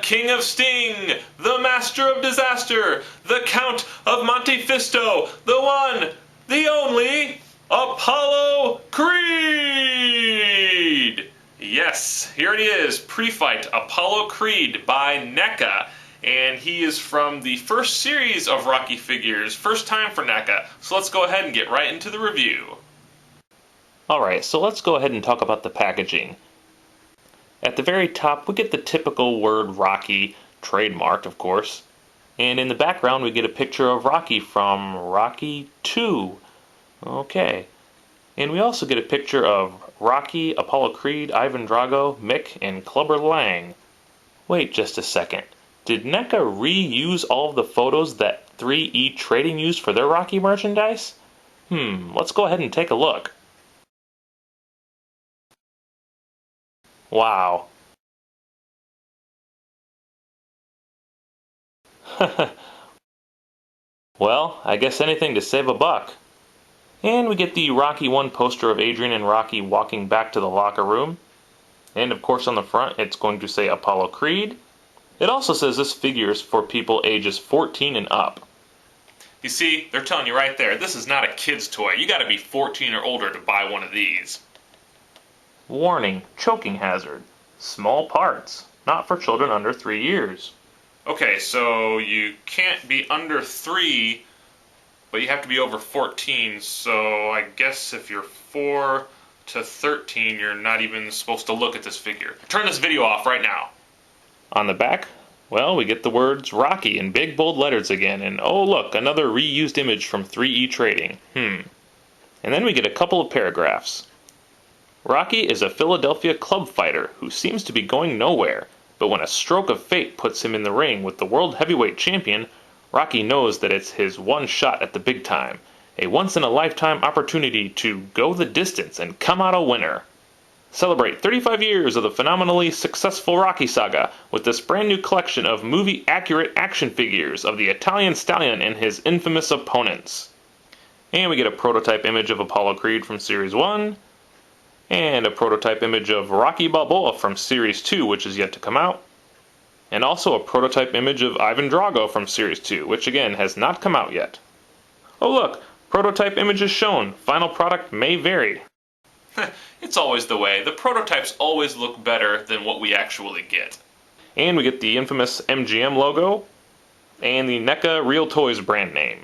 King of Sting, the Master of Disaster, the Count of Monte Fisto, the one, the only, Apollo Creed! Yes, here it is, pre-fight Apollo Creed by NECA. And he is from the first series of Rocky figures, first time for NECA. So let's go ahead and get right into the review. Alright, so let's go ahead and talk about the packaging. At the very top, we get the typical word Rocky, trademarked of course. And in the background, we get a picture of Rocky from Rocky 2. Okay. And we also get a picture of Rocky, Apollo Creed, Ivan Drago, Mick, and Clubber Lang. Wait just a second. Did NECA reuse all of the photos that 3E Trading used for their Rocky merchandise? Let's go ahead and take a look. Wow. Well, I guess anything to save a buck. And we get the Rocky 1 poster of Adrian and Rocky walking back to the locker room. And of course on the front it's going to say Apollo Creed. It also says this figure is for people ages 14 and up. You see, they're telling you right there, this is not a kid's toy. You gotta be 14 or older to buy one of these. Warning, choking hazard. Small parts, not for children under 3 years. Okay, so you can't be under 3, but you have to be over 14, so I guess if you're 4 to 13, you're not even supposed to look at this figure. Turn this video off right now. On the back, well, we get the words Rocky in big bold letters again, and oh look, another reused image from 3E Trading. And then we get a couple of paragraphs. Rocky is a Philadelphia club fighter who seems to be going nowhere, but when a stroke of fate puts him in the ring with the world heavyweight champion, Rocky knows that it's his one shot at the big time, a once-in-a-lifetime opportunity to go the distance and come out a winner. Celebrate 35 years of the phenomenally successful Rocky saga with this brand new collection of movie-accurate action figures of the Italian Stallion and his infamous opponents. And we get a prototype image of Apollo Creed from Series 1, and a prototype image of Rocky Balboa from Series 2, which is yet to come out, and also a prototype image of Ivan Drago from Series 2, which again has not come out yet. Oh look, prototype images shown, final product may vary. It's always the way. The prototypes always look better than what we actually get. And we get the infamous MGM logo and the NECA Real Toys brand name.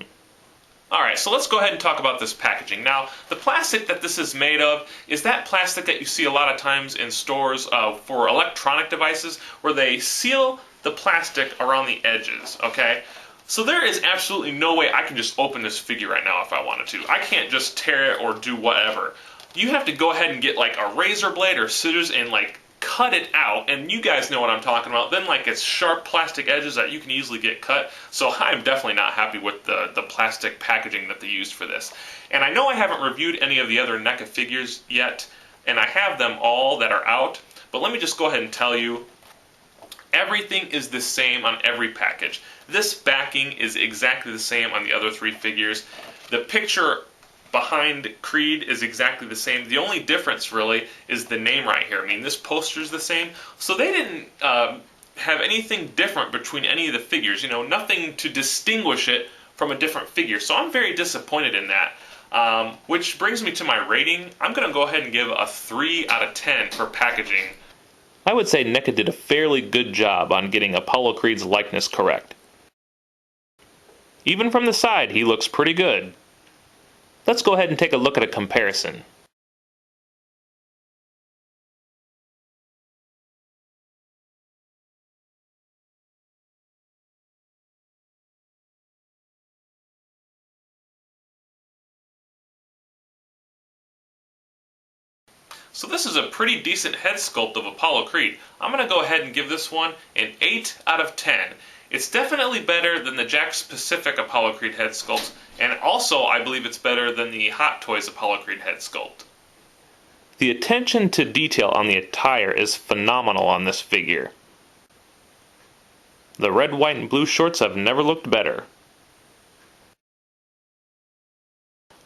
Alright, so let's go ahead and talk about this packaging. Now, the plastic that this is made of is that plastic that you see a lot of times in stores for electronic devices where they seal the plastic around the edges, okay? So there is absolutely no way I can just open this figure right now if I wanted to. I can't just tear it or do whatever. You have to go ahead and get like a razor blade or scissors and like cut it out, and you guys know what I'm talking about. Then like it's sharp plastic edges that you can easily get cut. So I'm definitely not happy with the plastic packaging that they used for this. And I know I haven't reviewed any of the other NECA figures yet, and I have them all that are out, but let me just go ahead and tell you, everything is the same on every package. This backing is exactly the same on the other 3 figures. The picture behind Creed is exactly the same. The only difference really is the name right here. I mean, this poster's the same, so they didn't have anything different between any of the figures. You know, nothing to distinguish it from a different figure. So I'm very disappointed in that. Which brings me to my rating. I'm going to go ahead and give a 3 out of 10 for packaging. I would say NECA did a fairly good job on getting Apollo Creed's likeness correct. Even from the side, he looks pretty good. Let's go ahead and take a look at a comparison. So this is a pretty decent head sculpt of Apollo Creed. I'm going to go ahead and give this one an 8 out of 10. It's definitely better than the Jakks Pacific Apollo Creed head sculpt, and also I believe it's better than the Hot Toys Apollo Creed head sculpt. The attention to detail on the attire is phenomenal on this figure. The red, white, and blue shorts have never looked better.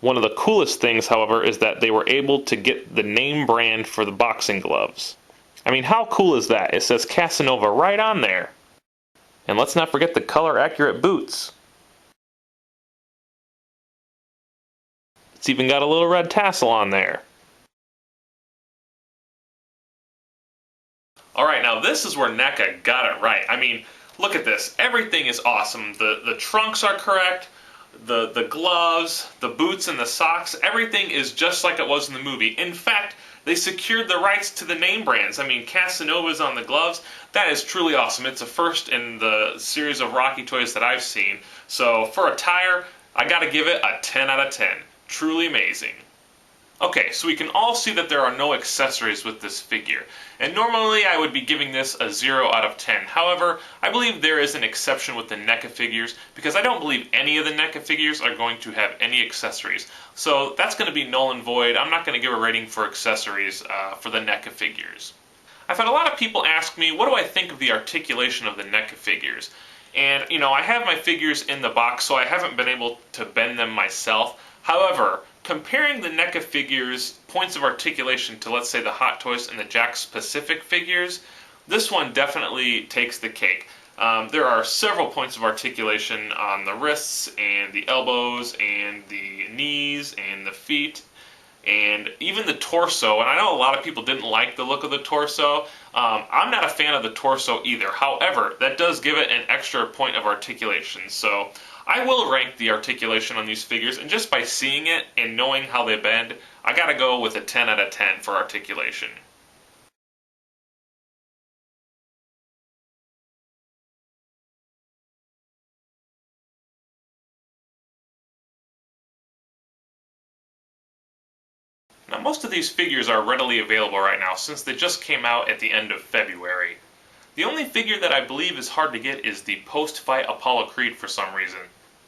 One of the coolest things, however, is that they were able to get the name brand for the boxing gloves. I mean, how cool is that? It says Casanova right on there. And let's not forget the color-accurate boots. It's even got a little red tassel on there. Alright, now this is where NECA got it right. I mean, look at this. Everything is awesome. The trunks are correct, the gloves, the boots and the socks, everything is just like it was in the movie. In fact, they secured the rights to the name brands. I mean, Casanova's on the gloves. That is truly awesome. It's a first in the series of Rocky toys that I've seen. So for Attire, I gotta give it a 10 out of 10. Truly amazing. Okay, so we can all see that there are no accessories with this figure. And normally I would be giving this a 0 out of 10. However, I believe there is an exception with the NECA figures because I don't believe any of the NECA figures are going to have any accessories. So that's going to be null and void. I'm not going to give a rating for accessories for the NECA figures. I've had a lot of people ask me, what do I think of the articulation of the NECA figures? And, you know, I have my figures in the box, so I haven't been able to bend them myself. However, comparing the NECA figures' points of articulation to, let's say, the Hot Toys and the Jakks Pacific figures, this one definitely takes the cake. There are several points of articulation on the wrists and the elbows and the knees and the feet and even the torso. And I know a lot of people didn't like the look of the torso. I'm not a fan of the torso either. However, that does give it an extra point of articulation. So I will rank the articulation on these figures, and just by seeing it and knowing how they bend, I gotta go with a 10 out of 10 for articulation. Now, most of these figures are readily available right now since they just came out at the end of February. The only figure that I believe is hard to get is the post-fight Apollo Creed for some reason.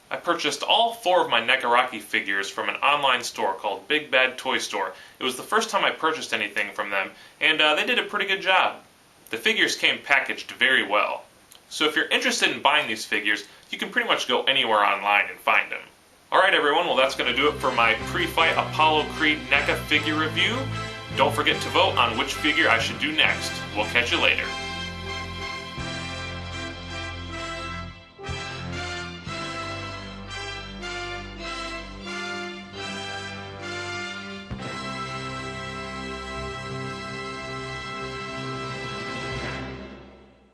I purchased all 4 of my NECA Rocky figures from an online store called Big Bad Toy Store. It was the first time I purchased anything from them, and they did a pretty good job. The figures came packaged very well. So if you're interested in buying these figures, you can pretty much go anywhere online and find them. Alright everyone, well that's going to do it for my pre-fight Apollo Creed NECA figure review. Don't forget to vote on which figure I should do next. We'll catch you later.